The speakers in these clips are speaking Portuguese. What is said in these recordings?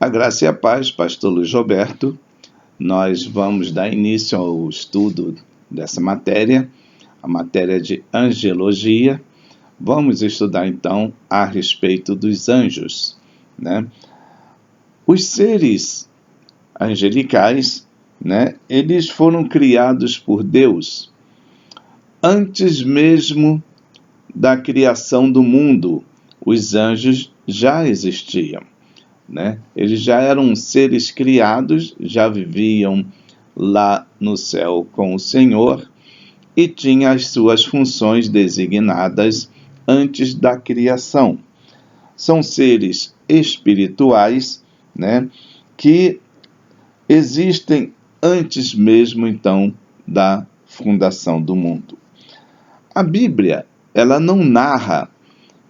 A graça e a paz, pastor Luiz Roberto. Nós vamos dar início ao estudo dessa matéria, a matéria de angelologia. Vamos estudar então a respeito dos anjos, né? Os seres angelicais, né, eles foram criados por Deus antes mesmo da criação do mundo. Os anjos já existiam, né? Eles já eram seres criados, já viviam lá no céu com o Senhor e tinham as suas funções designadas antes da criação. São seres espirituais, né, que existem antes mesmo, então, da fundação do mundo. A Bíblia, ela não narra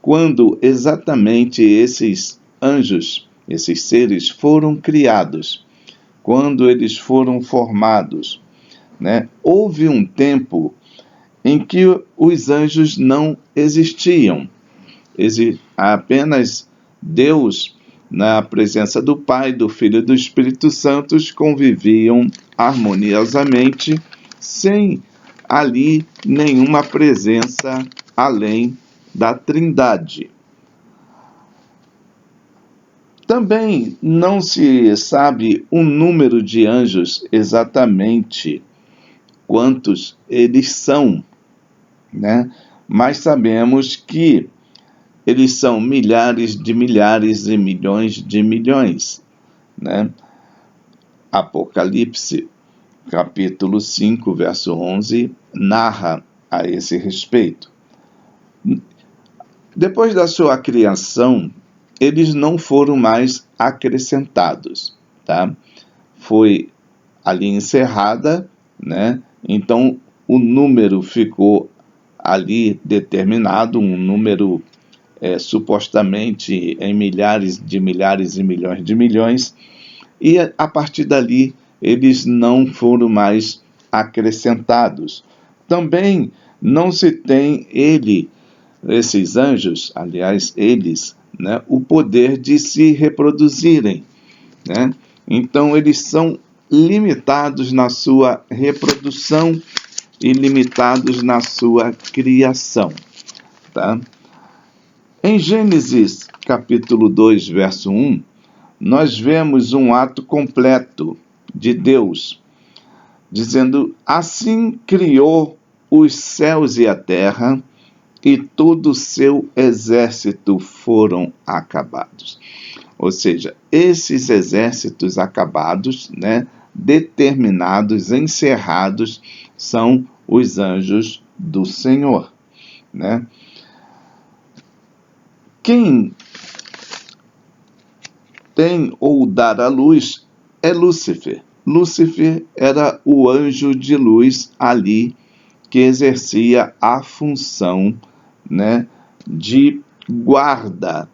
quando exatamente esses anjos, esses seres foram criados, quando eles foram formados, né? Houve um tempo em que os anjos não existiam. Apenas Deus, na presença do Pai, do Filho e do Espírito Santo, conviviam harmoniosamente, sem ali nenhuma presença além da Trindade. Também não se sabe o número de anjos exatamente quantos eles são, né? Mas sabemos que eles são milhares e milhões de milhões, né? Apocalipse, capítulo 5, verso 11, narra a esse respeito. Depois da sua criação, eles não foram mais acrescentados, tá? Foi ali encerrada, né? Então, o número ficou ali determinado, um número supostamente em milhares e milhões de milhões, e a partir dali eles não foram mais acrescentados. Também não se tem esses anjos, aliás, eles, né, o poder de se reproduzirem, né? Então, eles são limitados na sua reprodução e limitados na sua criação, tá? Em Gênesis, capítulo 2, verso 1, nós vemos um ato completo de Deus, dizendo: assim criou os céus e a terra, e todo o seu exército foram acabados. Ou seja, esses exércitos acabados, né, determinados, encerrados, são os anjos do Senhor, né? Quem tem ou dar a luz é Lúcifer. Lúcifer era o anjo de luz ali que exercia a função, né, de guarda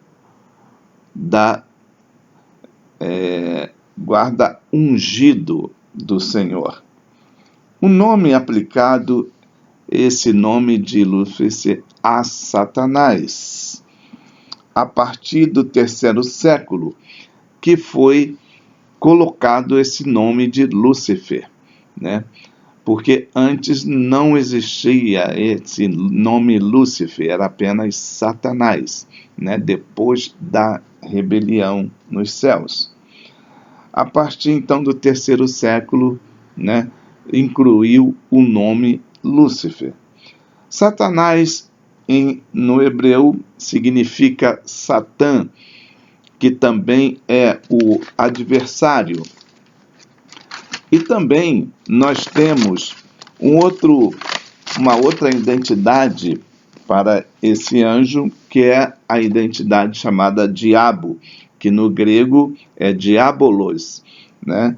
guarda ungido do Senhor. O nome aplicado, esse nome de Lúcifer, a Satanás, a partir do 3º século, que foi colocado esse nome de Lúcifer, né? Porque antes não existia esse nome Lúcifer, era apenas Satanás, né? Depois da rebelião nos céus. A partir então do 3º século, né, incluiu o nome Lúcifer. Satanás, no hebreu, significa Satã, que também é o adversário. E também nós temos uma outra identidade para esse anjo, que é a identidade chamada diabo, que no grego é diabolos, né?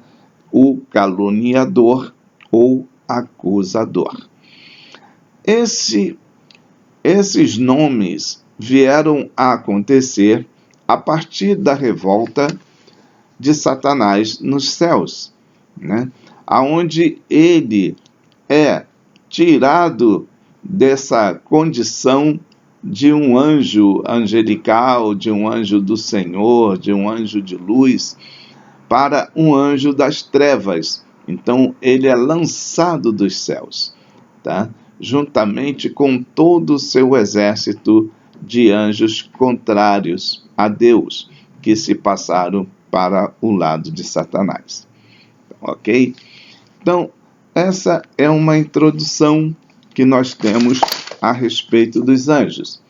O caluniador ou acusador. Esses nomes vieram a acontecer a partir da revolta de Satanás nos céus, né? Aonde ele é tirado dessa condição de um anjo angelical, de um anjo do Senhor, de um anjo de luz, para um anjo das trevas. Então, ele é lançado dos céus, tá? Juntamente com todo o seu exército de anjos contrários a Deus, que se passaram para o lado de Satanás. Ok? Então, essa é uma introdução que nós temos a respeito dos anjos.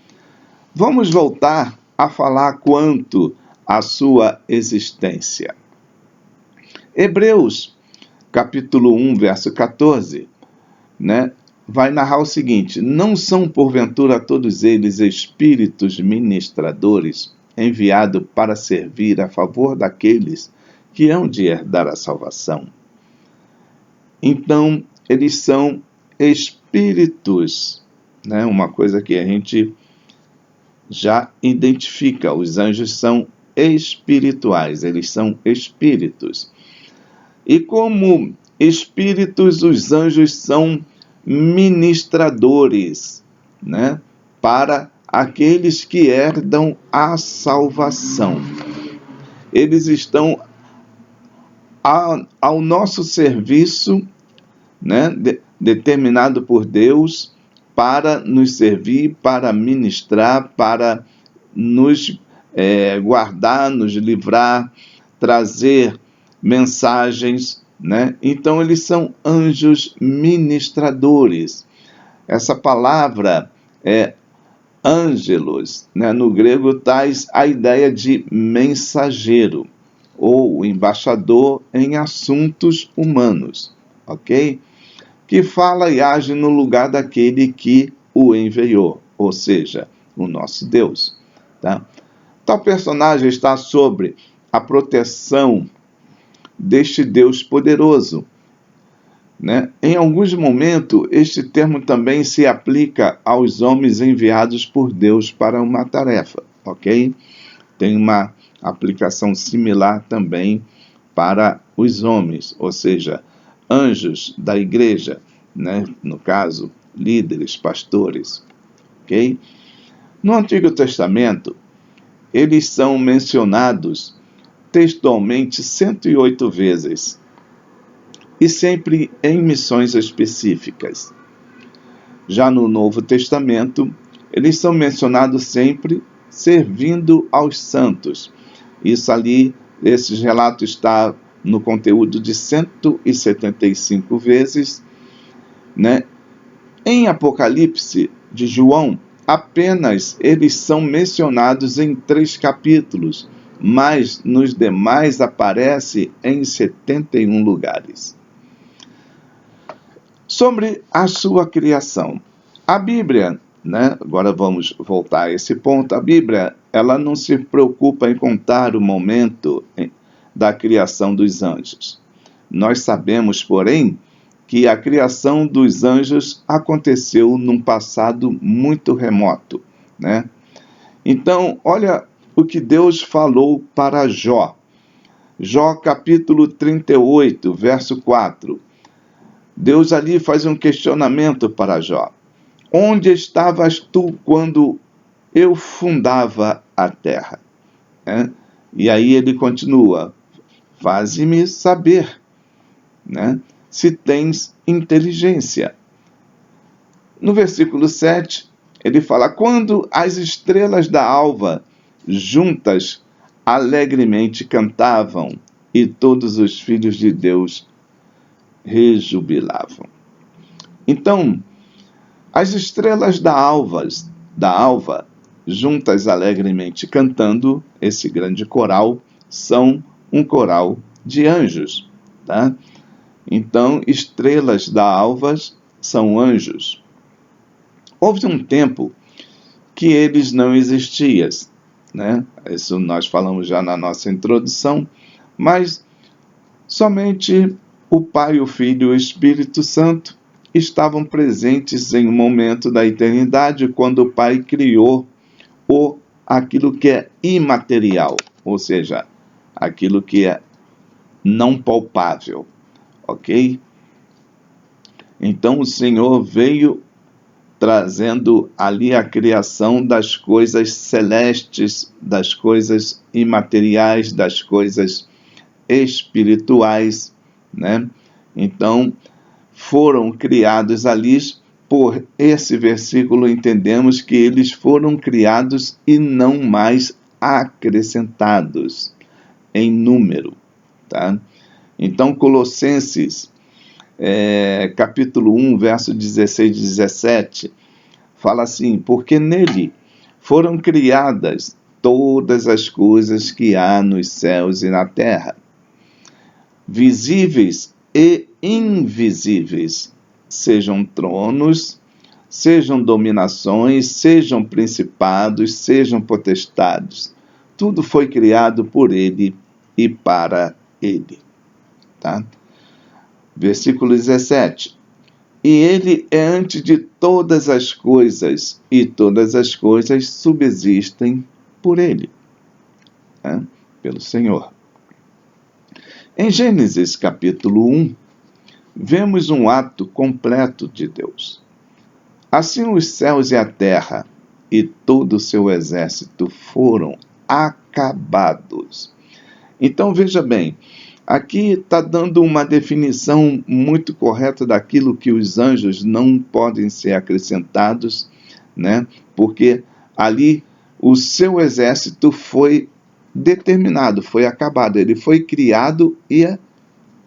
Vamos voltar a falar quanto à sua existência. Hebreus, capítulo 1, verso 14, vai narrar o seguinte: não são porventura todos eles espíritos ministradores, enviados para servir a favor daqueles que hão de herdar a salvação? Então, eles são espíritos, uma coisa que a gente já identifica: os anjos são espirituais, eles são espíritos. E como espíritos, os anjos são ministradores, para aqueles que herdam a salvação. Eles estão ao nosso serviço, determinado por Deus para nos servir, para ministrar, para nos guardar, nos livrar, trazer mensagens, Então, eles são anjos ministradores. Essa palavra é ângelos, no grego traz a ideia de mensageiro ou embaixador em assuntos humanos, ok? Que fala e age no lugar daquele que o enviou, ou seja, o nosso Deus, tá? Tal personagem está sobre a proteção deste Deus poderoso, Em alguns momentos, este termo também se aplica aos homens enviados por Deus para uma tarefa, ok? Tem uma aplicação similar também para os homens, ou seja, anjos da igreja, no caso, líderes, pastores, ok? No Antigo Testamento, eles são mencionados textualmente 108 vezes, e sempre em missões específicas. Já no Novo Testamento, eles são mencionados sempre servindo aos santos. Isso ali, esse relato está no conteúdo de 175 vezes, Em Apocalipse de João, apenas eles são mencionados em 3 capítulos, mas nos demais aparece em 71 lugares. Sobre a sua criação. A Bíblia, agora vamos voltar a esse ponto, a Bíblia, ela não se preocupa em contar o momento da criação dos anjos. Nós sabemos, porém, que a criação dos anjos aconteceu num passado muito remoto, Então, olha o que Deus falou para Jó. Jó, capítulo 38, verso 4. Deus ali faz um questionamento para Jó. Onde estavas tu quando eu fundava a terra? E aí ele continua, faze-me saber, se tens inteligência. No versículo 7, ele fala, quando as estrelas da alva juntas alegremente cantavam e todos os filhos de Deus rejubilavam. Então, as estrelas da alva, juntas alegremente cantando, esse grande coral, são um coral de anjos, tá? Então, estrelas da alva são anjos. Houve um tempo que eles não existiam, Isso nós falamos já na nossa introdução, mas somente o Pai, o Filho e o Espírito Santo estavam presentes em um momento da eternidade, quando o Pai criou aquilo que é imaterial, ou seja, aquilo que é não palpável, ok? Então o Senhor veio trazendo ali a criação das coisas celestes, das coisas imateriais, das coisas espirituais, né? Então, foram criados ali. Por esse versículo entendemos que eles foram criados e não mais acrescentados em número, tá? Então, Colossenses, capítulo 1, verso 16 e 17, fala assim: porque nele foram criadas todas as coisas que há nos céus e na terra, visíveis e invisíveis, sejam tronos, sejam dominações, sejam principados, sejam potestades. Tudo foi criado por ele e para ele. Tá? Versículo 17. E ele é antes de todas as coisas, e todas as coisas subsistem por ele, né? Pelo Senhor. Em Gênesis capítulo 1, vemos um ato completo de Deus. Assim os céus e a terra e todo o seu exército foram acabados. Então veja bem, aqui está dando uma definição muito correta daquilo que os anjos não podem ser acrescentados, né? Porque ali o seu exército foi determinado, foi acabado, ele foi criado e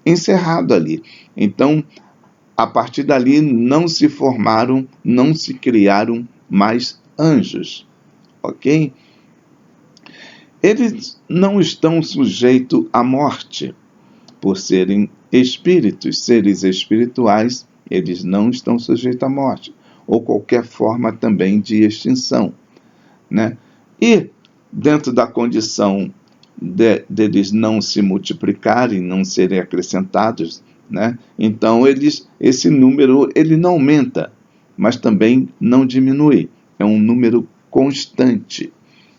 encerrado ali. Então, a partir dali não se formaram, não se criaram mais anjos, ok? Eles não estão sujeitos à morte, por serem espíritos, seres espirituais, eles não estão sujeitos à morte, ou qualquer forma também de extinção, né? E dentro da condição deles não se multiplicarem, não serem acrescentados, né? Então esse número ele não aumenta, mas também não diminui, é um número constante,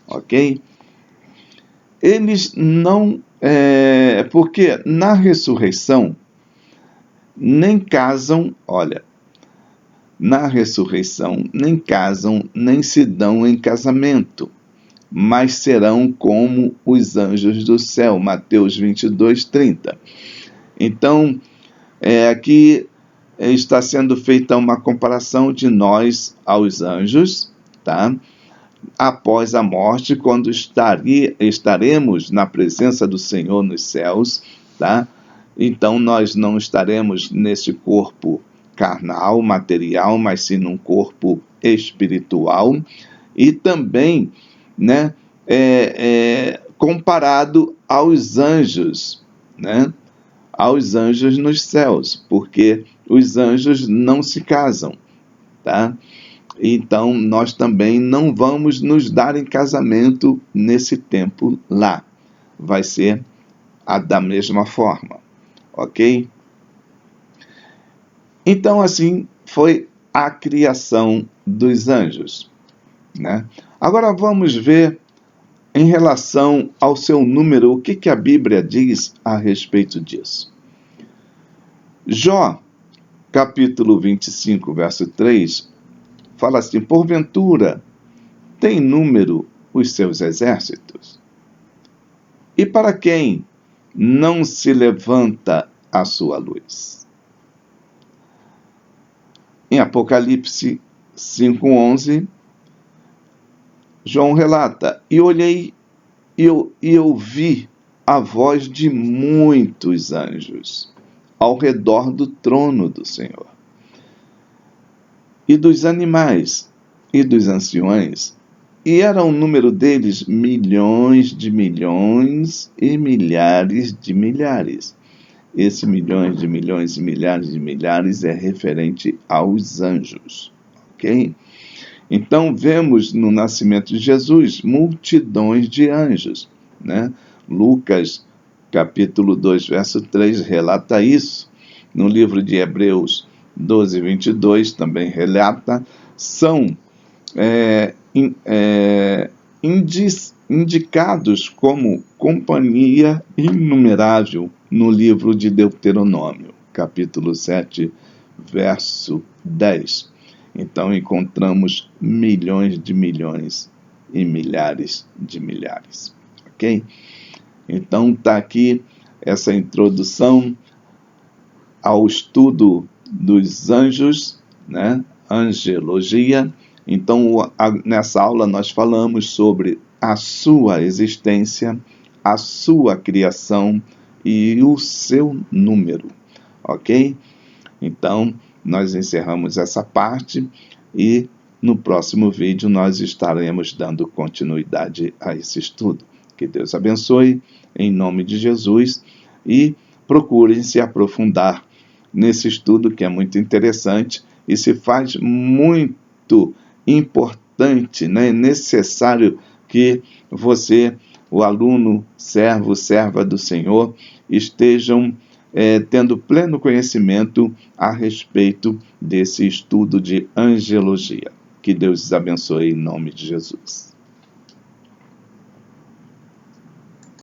ok? Eles não, porque na ressurreição nem casam, olha, na ressurreição nem casam, nem se dão em casamento, mas serão como os anjos do céu, Mateus 22, 30. Então, aqui está sendo feita uma comparação de nós aos anjos, tá? Após a morte, quando estaremos na presença do Senhor nos céus, tá? Então nós não estaremos nesse corpo carnal, material, mas sim num corpo espiritual, e também, né, comparado aos anjos, né? Aos anjos nos céus, porque os anjos não se casam, tá? Então, nós também não vamos nos dar em casamento nesse tempo lá. Vai ser da mesma forma, ok? Então, assim foi a criação dos anjos, né? Agora vamos ver, em relação ao seu número, o que a Bíblia diz a respeito disso. Jó, capítulo 25, verso 3, fala assim: porventura tem número os seus exércitos? E para quem não se levanta a sua luz? Em Apocalipse 5:11, João relata: e olhei e ouvi a voz de muitos anjos ao redor do trono do Senhor, e dos animais, e dos anciões, e era o número deles milhões de milhões e milhares de milhares. Esse milhões de milhões e milhares de milhares é referente aos anjos, ok? Então vemos no nascimento de Jesus multidões de anjos, né? Lucas capítulo 2, verso 3 relata isso. No livro de Hebreus 12, 22 também relata. São indicados como companhia inumerável no livro de Deuteronômio, capítulo 7, verso 10. Então encontramos milhões de milhões e milhares de milhares. Ok? Então está aqui essa introdução ao estudo dos anjos, né? Angelologia. Então, nessa aula nós falamos sobre a sua existência, a sua criação e o seu número, ok? Então, nós encerramos essa parte e no próximo vídeo nós estaremos dando continuidade a esse estudo. Que Deus abençoe, em nome de Jesus, e procurem se aprofundar nesse estudo que é muito interessante e se faz muito importante, né? Necessário que você, o aluno, servo, serva do Senhor, estejam tendo pleno conhecimento a respeito desse estudo de angelologia. Que Deus os abençoe em nome de Jesus.